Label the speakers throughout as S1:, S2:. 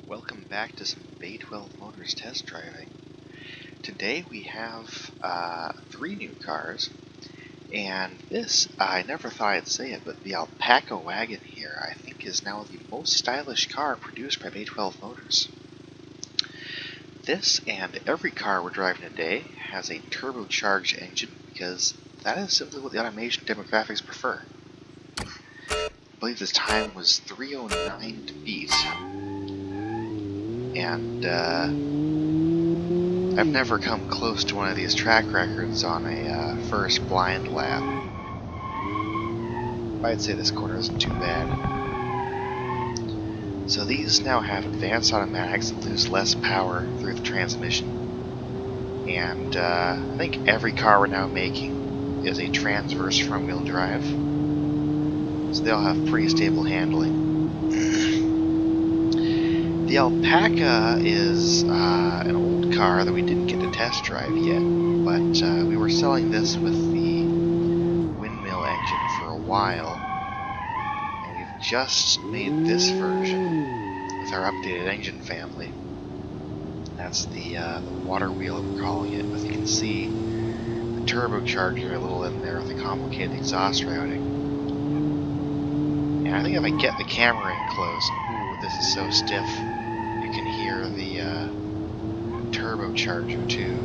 S1: Welcome back to some Bay 12 Motors test driving. Today we have 3 new cars, and this, I never thought I'd say it, but the Alpaca wagon here I think is now the most stylish car produced by Bay 12 Motors. This and every car we're driving today has a turbocharged engine because that is simply what the automation demographics prefer. I believe this time was 3:09 to beat. And I've never come close to one of these track records on a first blind lap. I'd say this corner isn't too bad. So these now have advanced automatics that lose less power through the transmission. And I think every car we're now making is a transverse front-wheel drive. So they all have pretty stable handling. The Alpaca is an old car that we didn't get to test drive yet, but we were selling this with the windmill engine for a while, and we've just made this version with our updated engine family. That's the water wheel that we're calling it, but you can see the turbocharger a little in there with the complicated exhaust routing. And I think if I get the camera in close, ooh, this is so stiff. You can hear the turbocharger too.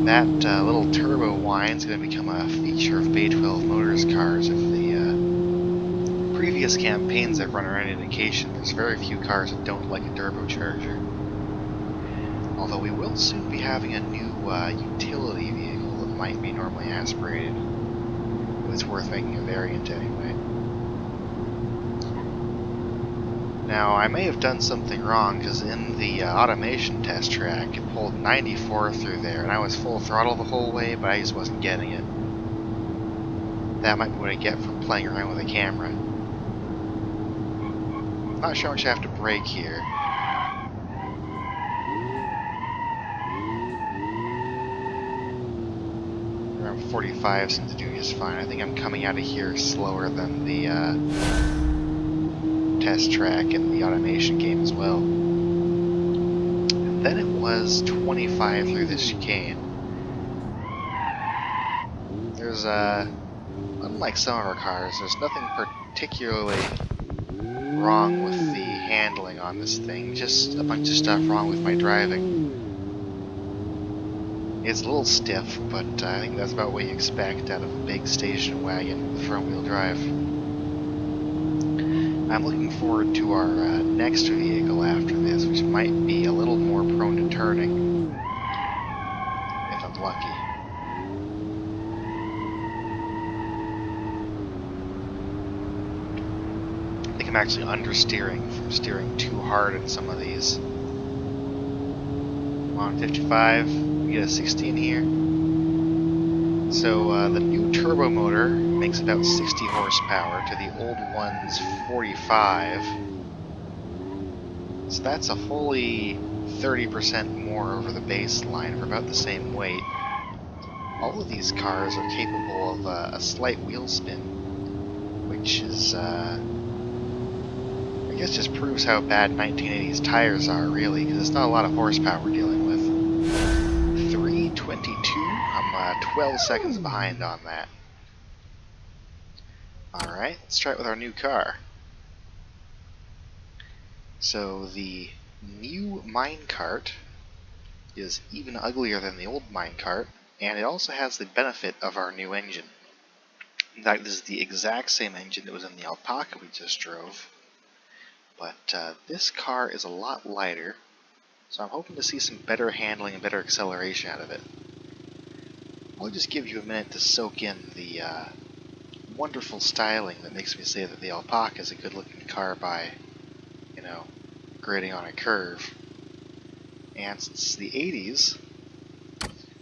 S1: That little turbo whine is going to become a feature of Bay 12 Motors cars. If the previous campaigns I've run are any indication, there's very few cars that don't like a turbocharger. Although we will soon be having a new utility vehicle that might be normally aspirated. It's worth making a variant anyway. Now, I may have done something wrong, because in the automation test track, it pulled 94 through there, and I was full throttle the whole way, but I just wasn't getting it. That might be what I get from playing around with a camera. Not sure how much I have to brake here. Around 45 seems to do just fine. I think I'm coming out of here slower than the test track and the automation game as well. And then it was 25 through this chicane. There's unlike some of our cars, there's nothing particularly wrong with the handling on this thing, just a bunch of stuff wrong with my driving. It's a little stiff, but I think that's about what you expect out of a big station wagon with front-wheel drive. I'm looking forward to our next vehicle after this, which might be a little more prone to turning, if I'm lucky. I think I'm actually understeering from steering too hard in some of these. I'm on 55, we get a 60 in here. So the new turbo motor makes about 60 horsepower to the old one's 45. So that's a fully 30% more over the baseline for about the same weight. All of these cars are capable of a slight wheel spin, which is, I guess just proves how bad 1980s tires are, really, because it's not a lot of horsepower we're dealing with. 322? I'm 12 seconds behind on that. Alright, let's try it with our new car. So the new Minecart is even uglier than the old Minecart, and it also has the benefit of our new engine. In fact, this is the exact same engine that was in the Alpaca we just drove, but this car is a lot lighter, so I'm hoping to see some better handling and better acceleration out of it. I'll just give you a minute to soak in the wonderful styling that makes me say that the Alpaca is a good-looking car by, you know, grading on a curve. And since it's the 80s,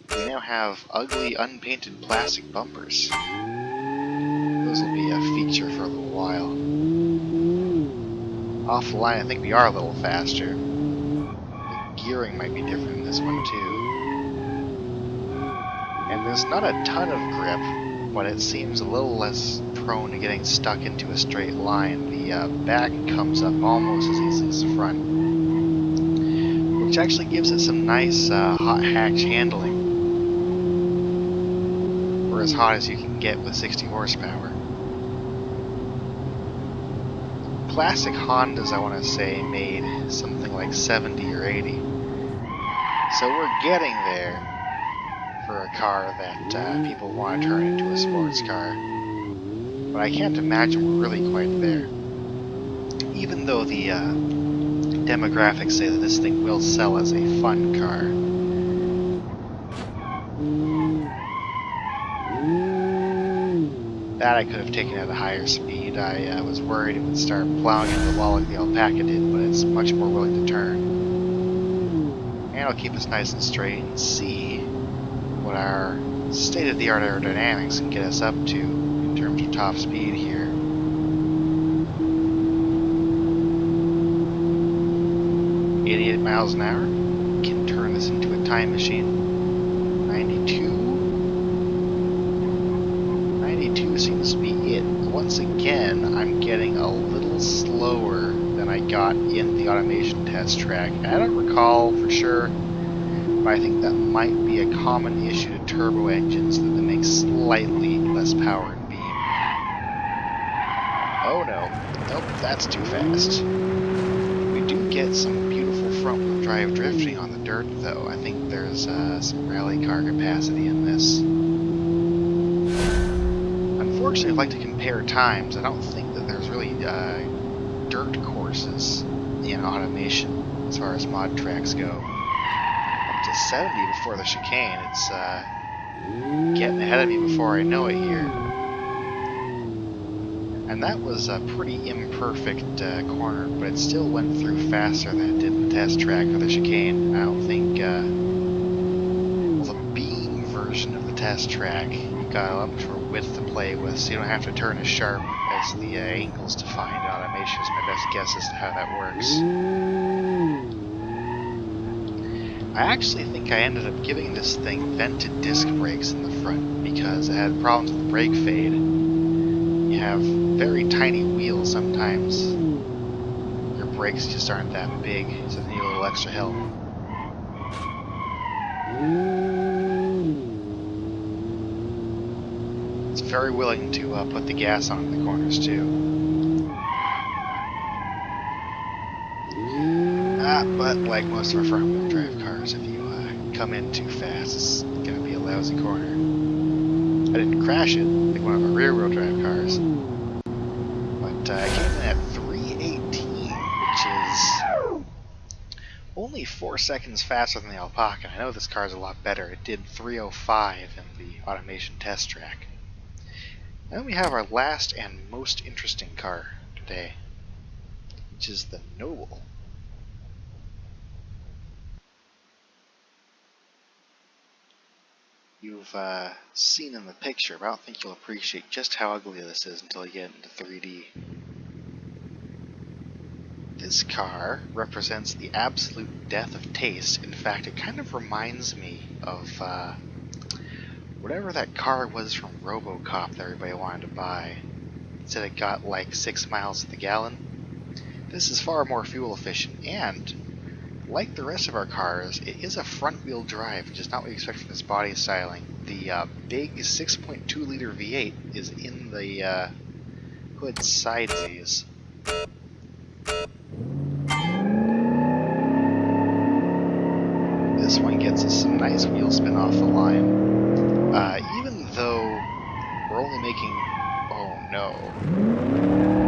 S1: we now have ugly, unpainted plastic bumpers. Those will be a feature for a little while. Off the line, I think we are a little faster. The gearing might be different in this one, too. And there's not a ton of grip, but it seems a little less prone to getting stuck into a straight line. The back comes up almost as easily as the front, which actually gives it some nice hot hatch handling. Or as hot as you can get with 60 horsepower. Classic Hondas, I want to say, made something like 70 or 80. So we're getting there for a car that people want to turn into a sports car. But I can't imagine we're really quite there. Even though the demographics say that this thing will sell as a fun car. That I could have taken at a higher speed. I was worried it would start plowing into the wall like the Alpaca did, but it's much more willing to turn. And it'll keep us nice and straight and see what our state-of-the-art aerodynamics can get us up to in terms of top speed here. Miles an hour. Can turn this into a time machine. 92 seems to be it. Once again, I'm getting a little slower than I got in the automation test track. I don't recall for sure, but I think that might be a common issue to turbo engines, that they make slightly less power in Beam. Oh no. Nope, that's too fast. We do get some beautiful front-wheel drive drifting on the dirt, though. I think there's some rally car capacity in this. Unfortunately, I'd like to compare times. I don't think that there's really dirt courses in automation as far as mod tracks go. Up to 70 before the chicane. It's getting ahead of me before I know it here. And that was a pretty imperfect corner, but it still went through faster than it did in the test track for the chicane. I don't think, well, the Beam version of the test track, you've got a lot much more width to play with, so you don't have to turn as sharp as the angles defined in automation is my best guess as to how that works. I actually think I ended up giving this thing vented disc brakes in the front because it had problems with the brake fade. You have very tiny wheels sometimes. Your brakes just aren't that big, so they need a little extra help. It's very willing to put the gas on in the corners too. But like most of our front-wheel drive cars, if you come in too fast, it's going to be a lousy corner. I didn't crash it like one of our rear-wheel drive cars. But I came in at 318, which is only 4 seconds faster than the Alpaca. I know this car is a lot better. It did 305 in the automation test track. Then we have our last and most interesting car today, which is the Noble. You've seen in the picture, but I don't think you'll appreciate just how ugly this is until you get into 3D. This car represents the absolute death of taste. In fact, it kind of reminds me of whatever that car was from RoboCop that everybody wanted to buy. It said it got like 6 miles to the gallon. This is far more fuel efficient, and like the rest of our cars, it is a front-wheel drive, which is not what you expect from this body styling. The big 6.2 liter V8 is in the hood sideways. This one gets us some nice wheel spin off the line. Even though we're only making... Oh no.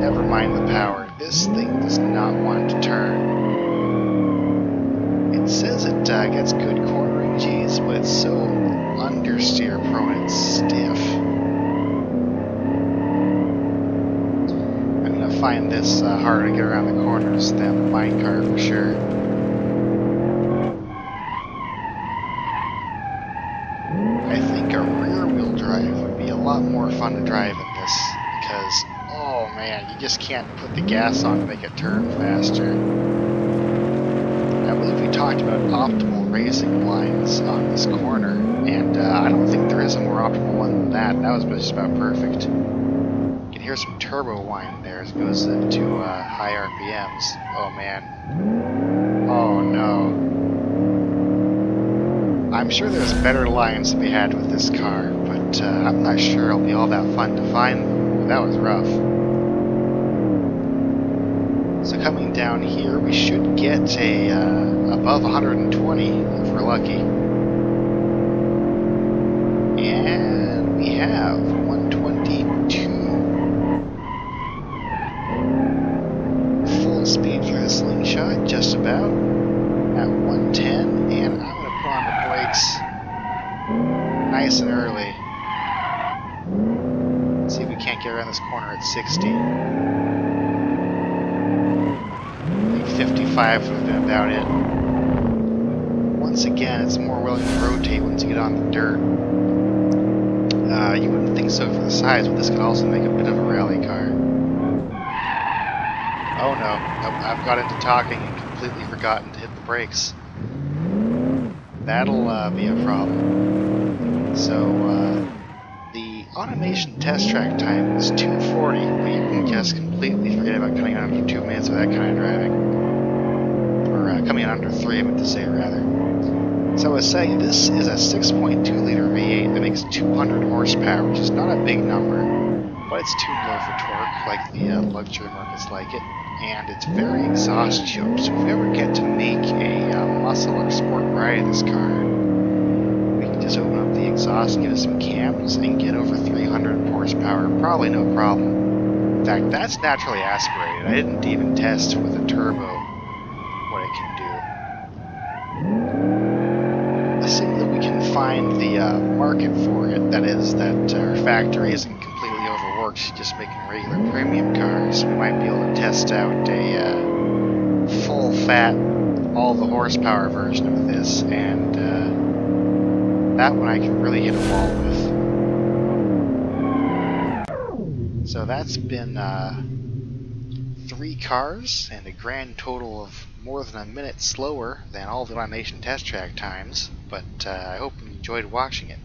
S1: Never mind the power. This thing does not want to turn. It says it gets good cornering G's, but it's so understeer prone and stiff. I'm going to find this harder to get around the corners than the Minecart for sure. I think a rear-wheel drive would be a lot more fun to drive in this, because, oh man, you just can't put the gas on to make it turn faster. I believe we talked about optimal racing lines on this corner, and and I don't think there is a more optimal one than that. That was just about perfect. You can hear some turbo whine there as it goes into high RPMs. Oh man. Oh no. I'm sure there's better lines to be had with this car, but I'm not sure it'll be all that fun to find. Ooh, that was rough. So coming down here, we should get a above 120 if we're lucky. And we have 122. Full speed through the slingshot, just about. At 110, and I'm going to put on the brakes nice and early. See if we can't get around this corner at 60. I think 55 would have been about it. Once again, it's more willing to rotate once you get on the dirt. You wouldn't think so for the size, but this could also make a bit of a rally car. Oh no, nope, I've got into talking and completely forgotten to hit the brakes. That'll be a problem. So, the automation test track time is 2:40, but you can just completely forget about coming in under 2 minutes with that kind of driving. Or coming in under 3, I meant to say, rather. So I was saying, this is a 6.2 liter V8 that makes 200 horsepower, which is not a big number, but it's tuned low for torque, like the luxury markets like it, and it's very exhaust choked. So if we ever get to make a muscle or sport ride of this car, we can just open up the exhaust, give it some cams, and get over 300 horsepower, probably no problem. In fact, that's naturally aspirated. I didn't even test with a turbo what it can do. Assuming that we can find the market for it, that is, that our factory isn't completely overworked, just making regular premium cars, we might be able to test out a full-fat, all-the-horsepower version of this, and that one I can really hit a wall with. So that's been 3 cars, and a grand total of more than a minute slower than all the automation test track times, but I hope you enjoyed watching it.